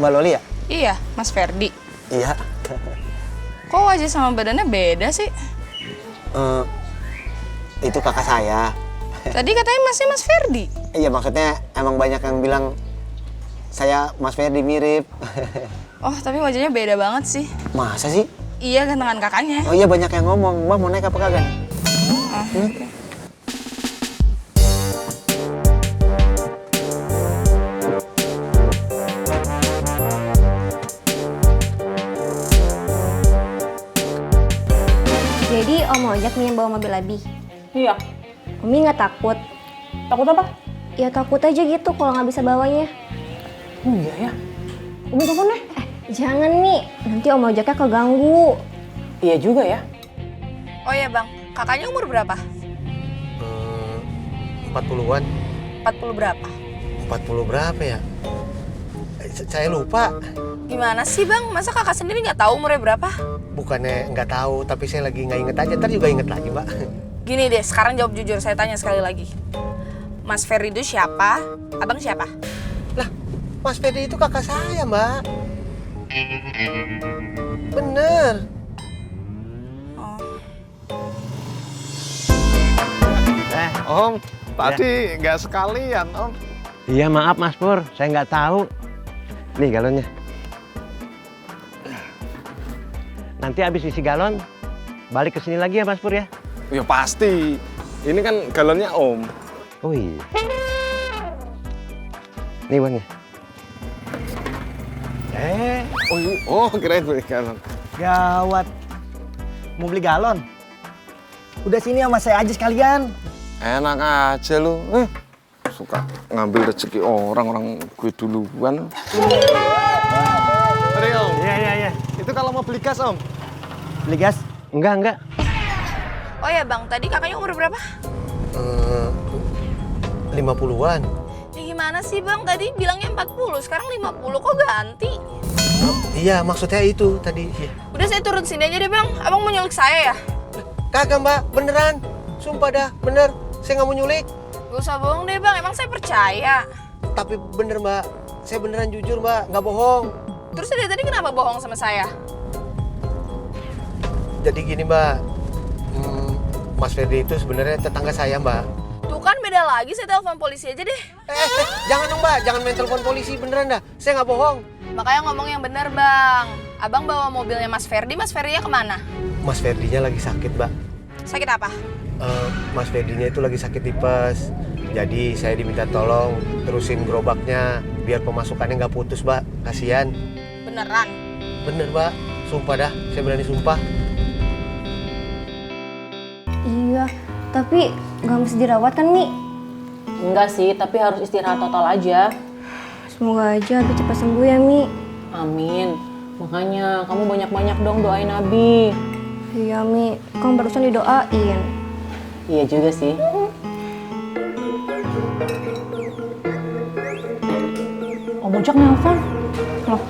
Mbak Loli ya? Iya, Mas Ferdi. Iya. Kok wajah sama badannya beda sih? Itu kakak saya. Tadi katanya masih Mas Ferdi. Iya, maksudnya emang banyak yang bilang saya Mas Ferdi mirip. Oh, tapi wajahnya beda banget sih. Masa sih? Iya, gantengan kakaknya. Oh iya, banyak yang ngomong. Mbak mau naik apa kagak? Oke. Jadi Om Ojak nih yang bawa mobil Abi. Iya. Umi nggak takut? Takut apa? Ya takut aja gitu kalau nggak bisa bawanya. Oh iya ya. Umi telepon deh. Jangan nih, nanti Om Ojaknya keganggu. Iya juga ya. Oh iya bang, kakaknya umur berapa? 40-an. 40 berapa? 40 berapa ya? Saya lupa. Gimana sih bang? Masa kakak sendiri nggak tahu umurnya berapa? Bukannya nggak tahu, tapi saya lagi nggak inget aja. Ntar juga inget lagi, Mbak. Gini deh, sekarang jawab jujur, saya tanya sekali lagi. Mas Ferdi itu siapa? Abang siapa? Lah, Mas Ferdi itu kakak saya, Mbak. Bener. Oh. Om, tadi nggak sekalian, Om. Iya maaf Mas Pur, saya nggak tahu. Nih galonnya. Nanti habis isi galon, balik ke sini lagi ya Mas Pur ya? Ya pasti. Ini kan galonnya Om. Oh iya. Nih uangnya. Oh kirain beli galon. Gawat. Mau beli galon? Udah sini sama saya aja sekalian. Enak aja lu. Suka ngambil rezeki orang gue duluan. Mari Om. Iya. Itu kalau mau beli gas Om. Beli gas? Enggak. Oh ya bang, tadi kakaknya umur berapa? 50-an. Ya gimana sih bang? Tadi bilangnya 40, sekarang 50, kok ganti? Iya, maksudnya itu tadi. Iya. Udah saya turun sini aja deh bang, abang mau nyulik saya ya? Kagak, Mbak. Beneran. Sumpah dah, bener. Saya nggak mau nyulik. Gak usah bohong deh bang, emang saya percaya. Tapi bener, Mbak. Saya beneran jujur, Mbak. Nggak bohong. Terus dari tadi kenapa bohong sama saya? Jadi gini, Mbak. Mas Ferdi itu sebenarnya tetangga saya, Mbak. Tuh kan beda lagi, saya telepon polisi aja deh. Jangan dong, Mbak. Jangan main telepon polisi. Beneran dah. Saya nggak bohong. Makanya ngomong yang bener bang. Abang bawa mobilnya Mas Ferdinya kemana? Mas Ferdinya lagi sakit, Mbak. Sakit apa? Mas Ferdinya itu lagi sakit tipes. Jadi saya diminta tolong terusin gerobaknya biar pemasukannya nggak putus, Mbak. Kasihan. Beneran? Bener, Mbak. Sumpah dah. Saya berani sumpah. Iya, tapi nggak mesti dirawat kan, Mi? Enggak sih, tapi harus istirahat total aja. Semoga aja Abi cepat sembuh ya, Mi. Amin. Makanya kamu banyak-banyak dong doain Abi. Iya, Mi. Kan barusan didoain. Iya juga sih. Om Ojak nelfon. Loh,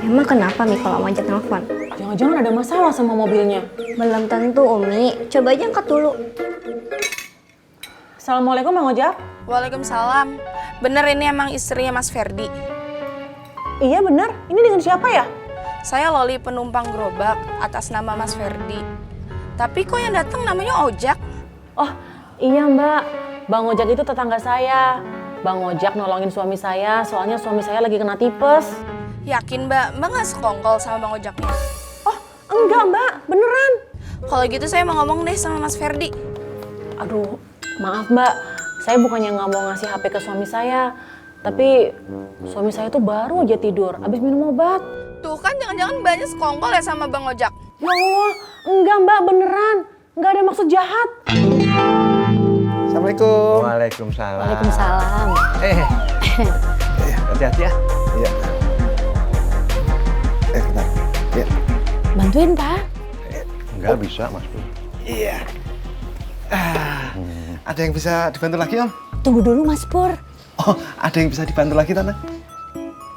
emang kenapa, Mi, kalau Om Ojak nelfon? Jangan-jangan ada masalah sama mobilnya. Belum tentu, Umi. Coba aja angkat dulu. Assalamualaikum Bang Ojak. Waalaikumsalam. Bener ini emang istrinya Mas Ferdi? Iya benar. Ini dengan siapa ya? Saya Loli, penumpang gerobak atas nama Mas Ferdi. Tapi kok yang datang namanya Ojak? Oh iya Mbak. Bang Ojak itu tetangga saya. Bang Ojak nolongin suami saya, soalnya suami saya lagi kena tipes. Yakin mbak nggak sekongkol sama Bang Ojaknya? Oh enggak Mbak, beneran. Kalau gitu saya mau ngomong deh sama Mas Ferdi. Aduh, maaf Mbak. Saya bukannya nggak mau ngasih HP ke suami saya. Tapi suami saya tuh baru aja tidur, abis minum obat. Tuh kan jangan-jangan mbaknya sekongkol ya sama Bang Ojak? Ya Allah, enggak Mbak, beneran. Nggak ada maksud jahat. Assalamualaikum. Waalaikumsalam. Waalaikumsalam. Hati-hati ya. Iya. Bentar. Ya. Bantuin, Pak. Enggak bisa Mas Pur. Iya. Ada yang bisa dibantu lagi, Om? Tunggu dulu Mas Pur. Oh, ada yang bisa dibantu lagi, Tante?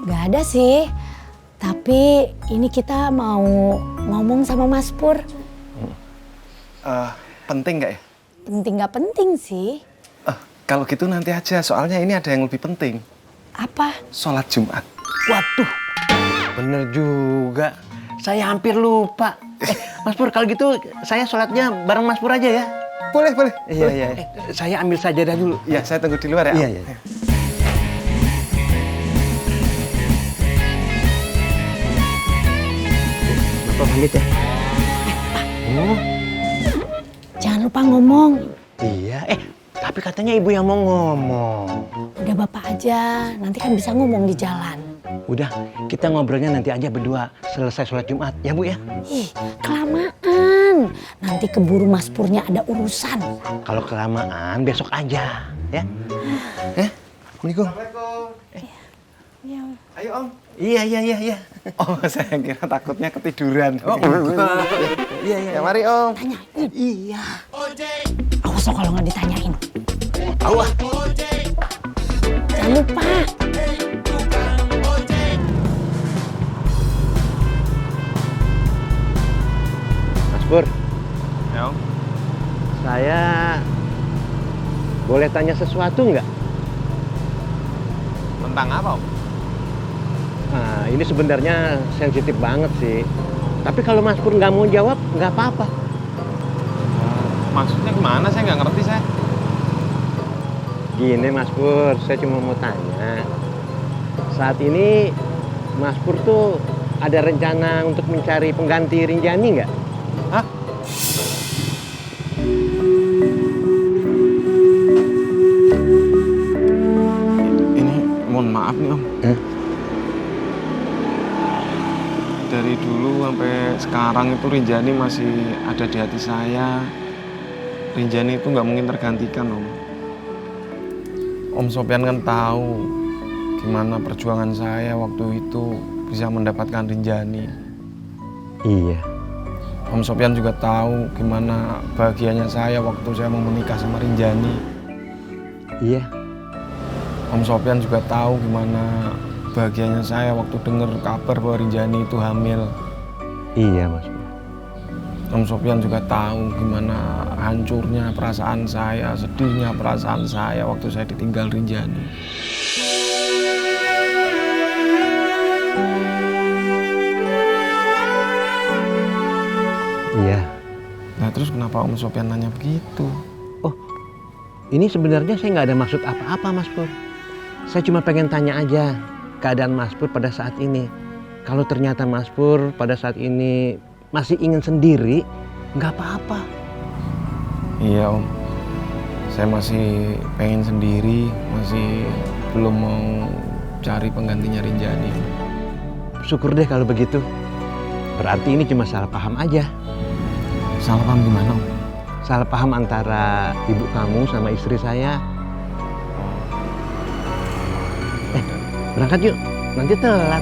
Gak ada sih. Tapi ini kita mau ngomong sama Mas Pur. Penting nggak ya? Penting gak penting sih. Kalau gitu nanti aja, soalnya ini ada yang lebih penting. Apa? Sholat Jumat. Waduh. Bener juga. Saya hampir lupa. Mas Pur, kalau gitu saya sholatnya bareng Mas Pur aja ya. Boleh, boleh. Iya. Saya ambil sajadah dulu. Ya, saya tunggu di luar ya. Iya. Bapak pamit ya. Oh, Jangan lupa ngomong. iya. Tapi katanya ibu yang mau ngomong. Udah bapak aja, nanti kan bisa ngomong di jalan. Udah, kita ngobrolnya nanti aja berdua selesai sholat Jumat. Ya Bu ya? Ih, kelamaan. Nanti keburu Mas Purnya ada urusan. Kalau kelamaan besok aja. Ya? Assalamualaikum. Iya. Ayo, Om. Iya. Oh, saya kira takutnya ketiduran. Oh, Iya. Ya, mari, Om. Tanyain. Iya. Awas lo kalau nggak ditanyain. Tahu ah. Jangan lupa. Mas Pur, Ya, Om. saya boleh tanya sesuatu nggak? Tentang apa, Om? Nah, ini sebenarnya sensitif banget sih. Tapi kalau Mas Pur nggak mau jawab, nggak apa-apa. Maksudnya gimana? Saya nggak ngerti, saya. Gini Mas Pur, saya cuma mau tanya. Saat ini Mas Pur tuh ada rencana untuk mencari pengganti Rinjani nggak? Hah? Ini mohon maaf nih, Om. Dari dulu sampai sekarang itu Rinjani masih ada di hati saya. Rinjani itu nggak mungkin tergantikan, Om. Om Sopyan kan tahu gimana perjuangan saya waktu itu bisa mendapatkan Rinjani. Iya. Om Sopyan juga tahu gimana bahagianya saya waktu saya mau menikah sama Rinjani. Iya. Om Sopyan juga tahu gimana bahagianya saya waktu dengar kabar bahwa Rinjani itu hamil. Iya Mas Pur. Om Sopyan juga tahu gimana hancurnya perasaan saya, sedihnya perasaan saya waktu saya ditinggal Rinjani. Iya. Nah terus kenapa Om Sopyan nanya begitu? Oh, ini sebenarnya saya nggak ada maksud apa-apa Mas Pur. Saya cuma pengen tanya aja keadaan Mas Pur pada saat ini. Kalau ternyata Mas Pur pada saat ini masih ingin sendiri, nggak apa-apa. Iya Om, saya masih pengen sendiri, masih belum mau cari penggantinya Rinjani. Syukur deh kalau begitu. Berarti ini cuma salah paham aja. Salah paham gimana Om? Salah paham antara ibu kamu sama istri saya. Berangkat yuk, nanti telat.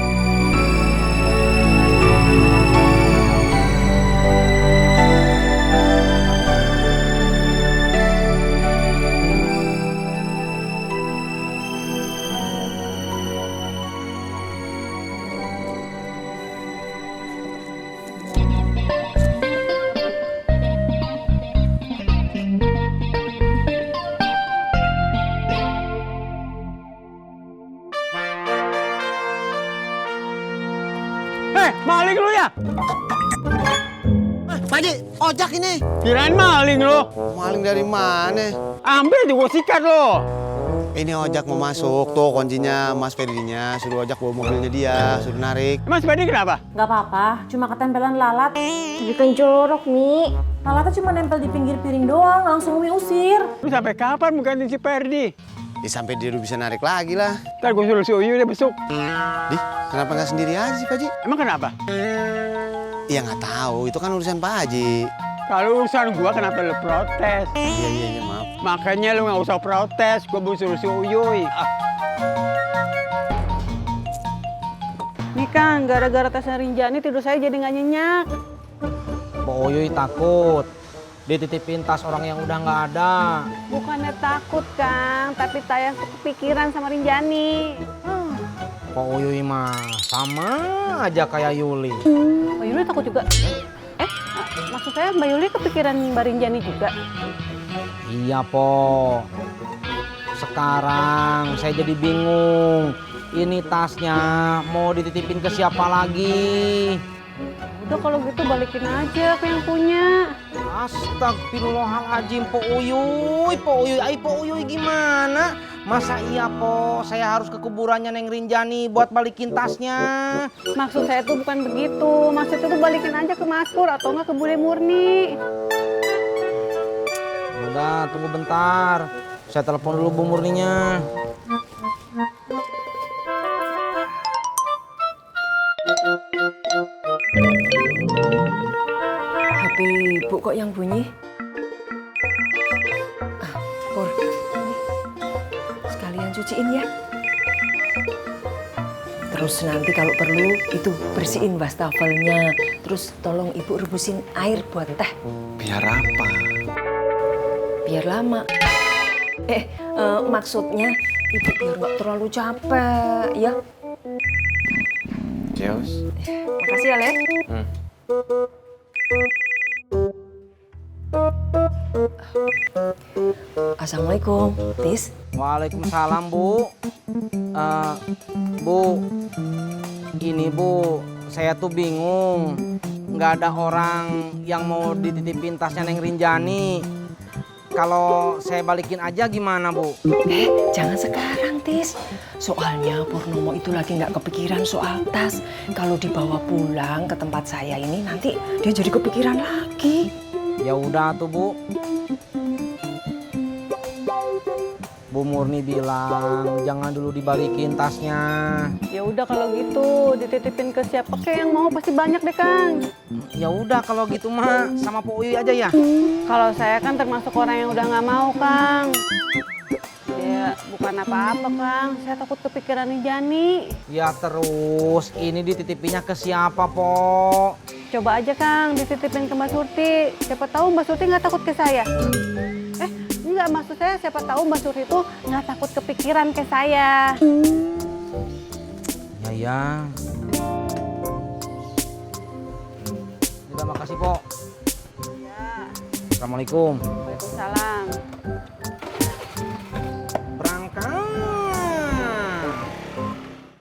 Maling lu ya? Pak Haji, ojek ini. Kirain maling lu. Maling dari mana? Ambil juga sikat lu. Ini ojek mau masuk, tuh kuncinya Mas Ferdinya. Suruh ojek bawa mobilnya dia, suruh narik. Mas Ferdi kenapa? Gak apa-apa, cuma ketempelan lalat. Bukan jorok, Mi. Lalatnya cuma nempel di pinggir piring doang, langsung Umi usir. Lu sampai kapan mau ganti si Ferdi? Ya sampai dia udah bisa narik lagi lah. Ntar gue suruh si Uyu dia besok. Di, kenapa nggak sendiri aja sih Pak Haji? Emang kenapa? Ya nggak tahu, itu kan urusan Pak Haji. Kalau urusan gua kenapa lu protes? Iya, maaf. Makanya lu nggak usah protes, gua mau suruh si Uyuy. Nih Kang, gara-gara tesnya Rinjani tidur saya jadi nggak nyenyak. Pak Uyuy takut dititipin tas orang yang udah nggak ada. Bukannya takut Kang, tapi saya kepikiran sama Rinjani. Pak Uyuy mah sama aja kayak Yuli. Mbak Yuli takut juga? Maksud saya Mbak Yuli kepikiran Mbak Rinjani juga? Iya, Po. Sekarang saya jadi bingung. Ini tasnya mau dititipin ke siapa lagi? Udah kalau gitu balikin aja ke yang punya. Astagfirullahaladzim, Po Uyuy, Po Uyuy gimana? Masa iya Po, saya harus ke kuburannya Neng Rinjani buat balikin tasnya? Maksud saya tuh bukan begitu. Maksudnya tuh balikin aja ke Mas Pur atau enggak ke Bule Murni. Udah, tunggu bentar. Saya telepon dulu Bu Murninya. HP Ibu kok yang bunyi? Pur, ini sekalian cuciin ya. Terus nanti kalau perlu itu bersihin wastafelnya. Terus tolong Ibu rebusin air buat teh. Biar apa? Biar lama. Maksudnya Ibu biar nggak terlalu capek ya. Kios. Makasih ya, Le. Assalamualaikum, Tis. Waalaikumsalam, Bu. Bu, ini Bu, saya tuh bingung. Nggak ada orang yang mau dititipin tasnya Neng Rinjani. Kalau saya balikin aja gimana, Bu? Jangan sekarang, Tis. Soalnya Purnomo itu lagi nggak kepikiran soal tas. Kalau dibawa pulang ke tempat saya ini nanti dia jadi kepikiran lagi. Ya udah tuh, Bu. Bu Murni bilang jangan dulu dibalikin tasnya. Ya udah kalau gitu dititipin ke siapa kek yang mau pasti banyak deh Kang. Ya udah kalau gitu mah sama Po Uyuy aja ya. Kalau saya kan termasuk orang yang udah nggak mau Kang. Ya bukan apa-apa Kang, saya takut kepikiran Rinjani. Ya terus ini dititipinnya ke siapa, Po? Coba aja Kang dititipin ke Mbak Surti. Siapa tahu Mbak Surti nggak takut ke saya. Enggak, maksud saya siapa tahu Mbak Surti itu nggak takut kepikiran ke saya. Ya. Terima kasih, Po. Ya. Assalamualaikum. Waalaikumsalam.